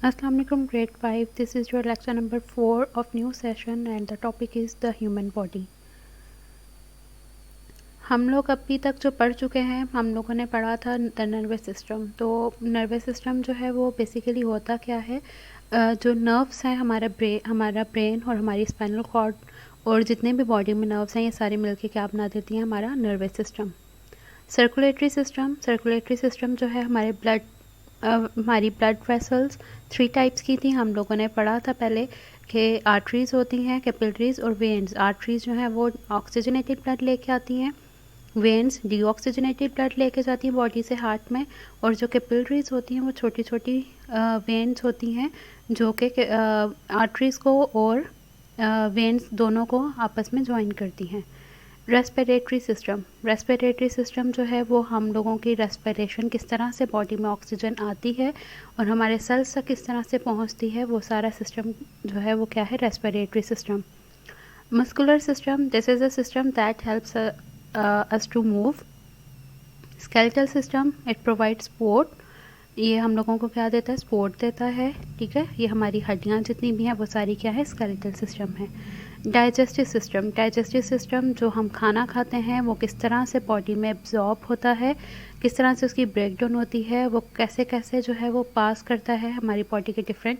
Assalamu alaikum, grade 5. This is your lecture number 4 of new session and the topic is the human body. हम लोग अभी तक जो पढ़ चुके हैं, हम लोगों ने पढ़ा था द नर्वस सिस्टम। तो नर्वस सिस्टम जो है वो बेसिकली होता क्या है, जो नर्व्स हैं हमारा ब्रेन और हमारी स्पाइनल कॉर्ड और जितने भी बॉडी में नर्व्स हैं ये सारे मिलके क्या बना देती हैं, हमारा नर्वस सिस्टम। सर्कुलेटरी सिस्टम जो है हमारी ब्लड वेसल्स 3 टाइप्स की थी, हम लोगों ने पढ़ा था पहले कि आर्टरीज़ होती हैं, कैपिलरीज और वेन्स। आर्टरीज़ जो है वो ऑक्सीजनेटेड ब्लड लेके आती हैं, वेन्स डीऑक्सीजनेटेड ब्लड लेके जाती हैं बॉडी से हार्ट में, और जो कैपिलरीज होती हैं वो छोटी छोटी वेन्स होती हैं जो कि आर्टरीज़ को और वेन्स दोनों को आपस में ज्वाइन करती हैं। रेस्पिरेटरी सिस्टम जो है वो हम लोगों की रेस्पिरेशन किस तरह से बॉडी में ऑक्सीजन आती है और हमारे सेल्स तक किस तरह से पहुंचती है, वो सारा सिस्टम जो है वो क्या है, respiratory system. Muscular system, this is a system that helps us to move. Skeletal system, it provides support, ये हम लोगों को क्या देता है, सपोर्ट देता है, ठीक है। ये हमारी हड्डियाँ जितनी भी हैं वो सारी क्या है, स्केलेटल सिस्टम है। डाइजेस्टिव सिस्टम जो हम खाना खाते हैं वो किस तरह से बॉडी में एब्जॉर्ब होता है, किस तरह से उसकी ब्रेकडाउन होती है, वो कैसे कैसे जो है वो पास करता है हमारी बॉडी के डिफरेंट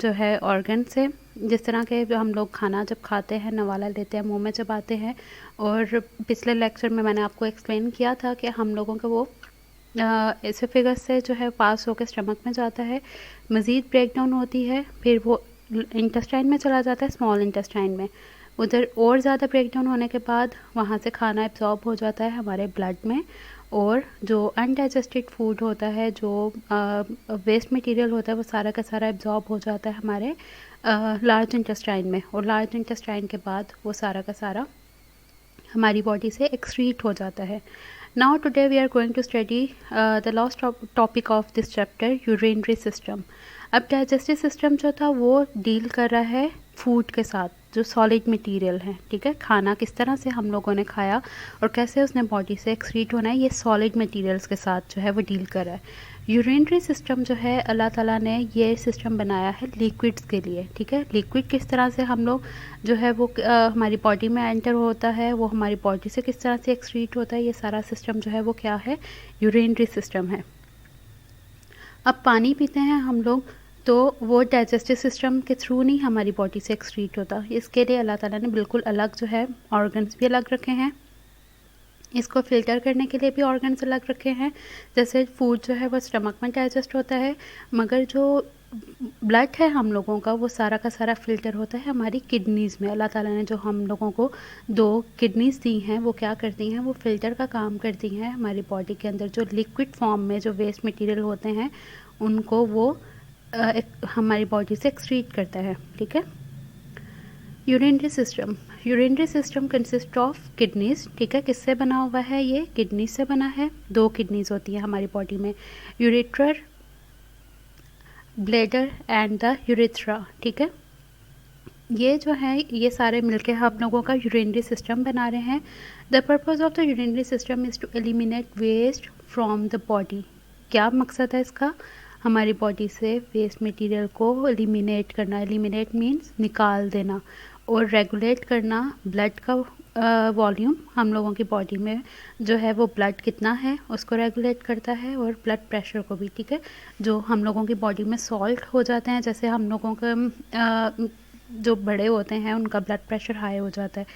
जो है ऑर्गन से। जिस तरह के जो हम लोग खाना जब खाते हैं, नवाला लेते हैं, मुंह में चबाते हैं, और पिछले लेक्चर में मैंने आपको एक्सप्लेन किया था कि हम लोगों का वो एसोफेगस से जो है पास होकर स्टमक में जाता है, मज़ीद ब्रेकडाउन होती है, फिर वो इंटेस्टाइन में चला जाता है, स्मॉल इंटेस्टाइन में। उधर और ज़्यादा ब्रेकडाउन होने के बाद वहाँ से खाना एब्जॉर्ब हो जाता है हमारे ब्लड में, और जो अनडाइजेस्टेड फूड होता है, जो वेस्ट मटेरियल होता है, वो सारा का सारा एब्जॉर्ब हो जाता है हमारे लार्ज इंटेस्टाइन में, और लार्ज इंटेस्टाइन के बाद वो सारा का सारा हमारी बॉडी से एक्सक्रीट हो जाता है। Now today we are going to study the last topic of this chapter, urinary system. अब डाइजेस्टिव सिस्टम जो था वो डील कर रहा है फूड के साथ, जो सॉलिड मटेरियल है, ठीक है। खाना किस तरह से हम लोगों ने खाया और कैसे उसने बॉडी से एक्सक्रीट होना है, ये सॉलिड मटेरियल्स के साथ जो है वो डील कर रहा है। यूरिनरी सिस्टम जो है अल्लाह ताला ने ये सिस्टम बनाया है लिक्विड्स के लिए, ठीक है। लिक्विड किस तरह से हम लोग जो है वो हमारी बॉडी में एंटर होता है, वो हमारी बॉडी से किस तरह से एक्सक्रीट होता है, ये सारा सिस्टम जो है वो क्या है, यूरिनरी सिस्टम है। अब पानी पीते हैं हम लोग तो वो डाइजेस्टिव सिस्टम के थ्रू नहीं हमारी बॉडी से एक्सक्रीट होता, इसके लिए अल्लाह ताला ने बिल्कुल अलग जो है ऑर्गन्स भी अलग रखे हैं। इसको फ़िल्टर करने के लिए भी ऑर्गन्स अलग रखे हैं। जैसे फूड जो है वो स्टमक में डाइजेस्ट होता है, मगर जो ब्लड है हम लोगों का वो सारा का सारा फ़िल्टर होता है हमारी किडनीज़ में। अल्लाह ताला ने जो हम लोगों को 2 किडनीज़ दी हैं वो क्या करती हैं, वो फ़िल्टर का काम करती हैं। हमारी बॉडी के अंदर जो लिक्विड फॉर्म में जो वेस्ट मटेरियल होते हैं उनको वो हमारी बॉडी से एक्सक्रीट करता है, ठीक है। Urinary system consist of kidneys, ठीक है। किससे बना हुआ है, ये किडनी से बना है। 2 किडनीज होती हैं हमारी बॉडी में, ureter, bladder and the urethra, ठीक है। ये जो है ये सारे मिलके हम लोगों का यूरिनरी सिस्टम बना रहे हैं। The purpose of the urinary system is to eliminate waste from the body. क्या मकसद है इसका, हमारी बॉडी से वेस्ट मटेरियल को एलिमिनेट करना। एलिमिनेट मीन्स निकाल देना, और रेगुलेट करना ब्लड का वॉल्यूम। हम लोगों की बॉडी में जो है वो ब्लड कितना है उसको रेगुलेट करता है, और ब्लड प्रेशर को भी, ठीक है। जो हम लोगों की बॉडी में सॉल्ट हो जाते हैं, जैसे हम लोगों का जो बड़े होते हैं उनका ब्लड प्रेशर हाई हो जाता है,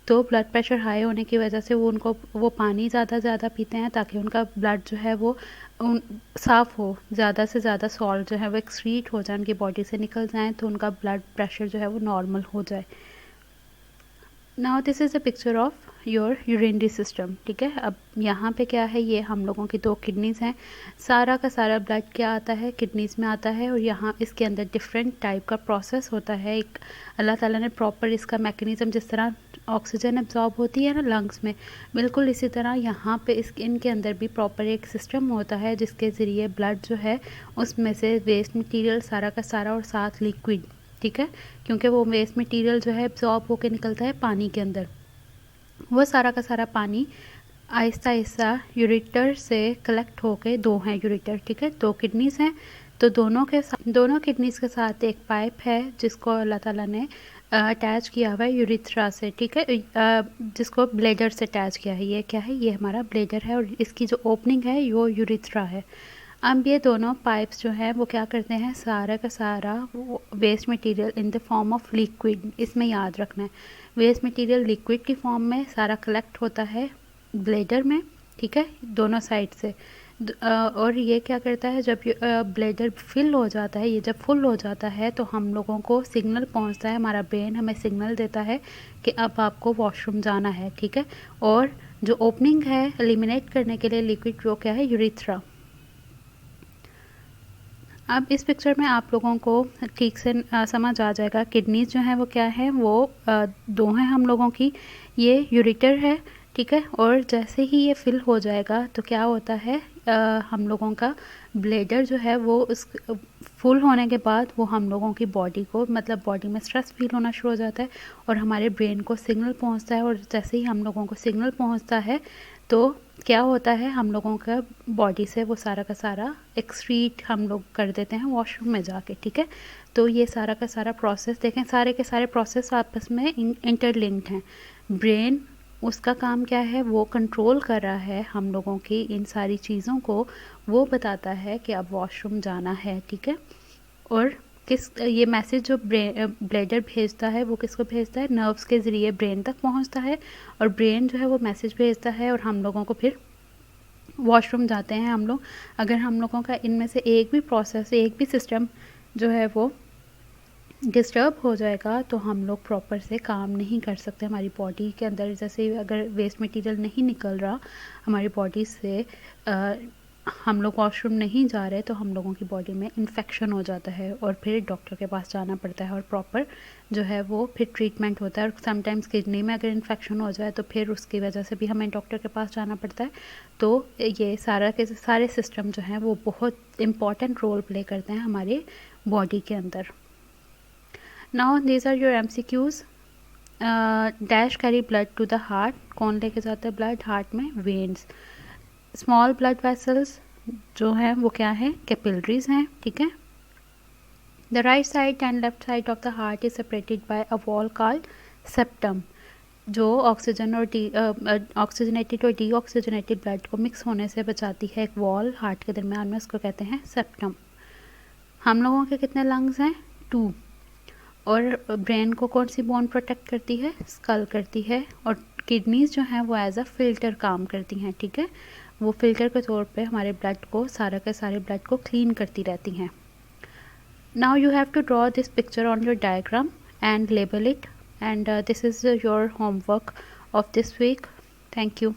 तो ब्लड प्रेशर हाई होने की वजह से वो पानी ज़्यादा पीते हैं ताकि उनका ब्लड जो है वो साफ़ हो, ज़्यादा से ज़्यादा सॉल्ट जो है वो एक्सक्रीट हो जाए, उनकी बॉडी से निकल जाए, तो उनका ब्लड प्रेशर जो है वो नॉर्मल हो जाए। Now this is a picture of your urinary system, ठीक है। अब यहाँ पे क्या है, ये हम लोगों की 2 किडनीज़ हैं, सारा का सारा ब्लड क्या आता है, किडनीज़ में आता है, और यहाँ इसके अंदर डिफरेंट टाइप का प्रोसेस होता है। एक अल्लाह ताला ने प्रॉपर इसका मैकेनिज़्म, जिस तरह ऑक्सीजन एब्जॉर्ब होती है ना लंग्स में, बिल्कुल इसी तरह यहाँ पे इनके अंदर भी प्रॉपर एक सिस्टम होता है जिसके ज़रिए ब्लड जो है उसमें से वेस्ट मटीरियल सारा का सारा और साथ लिक्विड, ठीक है, क्योंकि वो वेस्ट मटेरियल जो है एब्जॉर्ब होकर निकलता है पानी के अंदर, वो सारा का सारा पानी आहिस्ता आहिस्ता यूरेटर से कलेक्ट होके, 2 हैं यूरेटर, ठीक है, 2 किडनीज़ हैं, तो दोनों किडनीज़ के साथ एक पाइप है जिसको अल्लाह ताला ने अटैच किया हुआ है यूरिथ्रा से, ठीक है, जिसको ब्लेडर से अटैच किया है। ये क्या है, ये हमारा ब्लेडर है और इसकी जो ओपनिंग है वो यूरिथ्रा है। अब ये दोनों पाइप्स जो हैं वो क्या करते हैं, सारा का सारा वो waste material in the form of liquid, इसमें याद रखना है, वेस्ट मटेरियल लिक्विड की फॉर्म में सारा कलेक्ट होता है ब्लेडर में, ठीक है, दोनों साइड से। और ये क्या करता है, जब ब्लेडर फिल हो जाता है, ये जब फुल हो जाता है तो हम लोगों को सिग्नल पहुंचता है, हमारा ब्रेन हमें सिग्नल देता है कि अब आपको वॉशरूम जाना है, ठीक है। और जो ओपनिंग है एलिमिनेट करने के लिए लिक्विड, वो क्या है, यूरिथ्रा। अब इस पिक्चर में आप लोगों को ठीक से समझ आ जाएगा किडनीज जो हैं वो क्या है, वो दो हैं हम लोगों की, ये यूरेटर है, ठीक है। और जैसे ही ये फिल हो जाएगा तो क्या होता है, हम लोगों का ब्लेडर जो है वो उस फुल होने के बाद वो हम लोगों की बॉडी को, मतलब बॉडी में स्ट्रेस फील होना शुरू हो जाता है और हमारे ब्रेन को सिग्नल पहुंचता है। और जैसे ही हम लोगों को सिग्नल पहुंचता है तो क्या होता है, हम लोगों का बॉडी से वो सारा का सारा एक्सक्रीट हम लोग कर देते हैं वॉशरूम में जाके, ठीक है। तो ये सारा का सारा प्रोसेस देखें, सारे के सारे प्रोसेस आपस में इंटरलिंक्ड हैं। ब्रेन, उसका काम क्या है, वो कंट्रोल कर रहा है हम लोगों की इन सारी चीज़ों को, वो बताता है कि अब वॉशरूम जाना है, ठीक है। और ये मैसेज जो ब्लेडर भेजता है वो किसको भेजता है, नर्व्स के ज़रिए ब्रेन तक पहुंचता है और ब्रेन जो है वो मैसेज भेजता है और हम लोगों को फिर वॉशरूम जाते हैं हम लोग। अगर हम लोगों का इनमें से एक भी प्रोसेस, एक भी सिस्टम जो है वो डिस्टर्ब हो जाएगा तो हम लोग प्रॉपर से काम नहीं कर सकते। हमारी बॉडी के अंदर जैसे अगर वेस्ट मटेरियल नहीं निकल रहा हमारी बॉडी से, हम लोग वॉशरूम नहीं जा रहे तो हम लोगों की बॉडी में इन्फेक्शन हो जाता है और फिर डॉक्टर के पास जाना पड़ता है और प्रॉपर जो है वो फिर ट्रीटमेंट होता है। और समटाइम्स किडनी में अगर इन्फेक्शन हो जाए तो फिर उसकी वजह से भी हमें डॉक्टर के पास जाना पड़ता है। तो ये सारा के सारे सिस्टम जो हैं वो बहुत इम्पॉर्टेंट रोल प्ले करते हैं हमारे बॉडी के अंदर। Now these are your MCQs। Dash carry blood to the heart, कौन लेके जाता है ब्लड हार्ट में, वेन्स। स्मॉल ब्लड वेसल्स जो हैं वो क्या है, कैपिलरीज हैं, ठीक है। The right side and left side of the heart is separated by a wall called septum, जो ऑक्सीजनेटेड और डीऑक्सीजनेटेड ब्लड को मिक्स होने से बचाती है, एक वॉल हार्ट के दरमियान में, उसको कहते हैं सेप्टम। हम लोगों के कितने लंग्स हैं, 2। और ब्रेन को कौन सी बोन प्रोटेक्ट करती है, स्कल करती है। और किडनीज जो हैं वो एज अ फिल्टर काम करती हैं, ठीक है, वो फिल्टर के तौर पे हमारे ब्लड को, सारा के सारे ब्लड को क्लीन करती रहती हैं। Now you have to draw this picture on your diagram and label it, and this is your homework of this week. Thank you.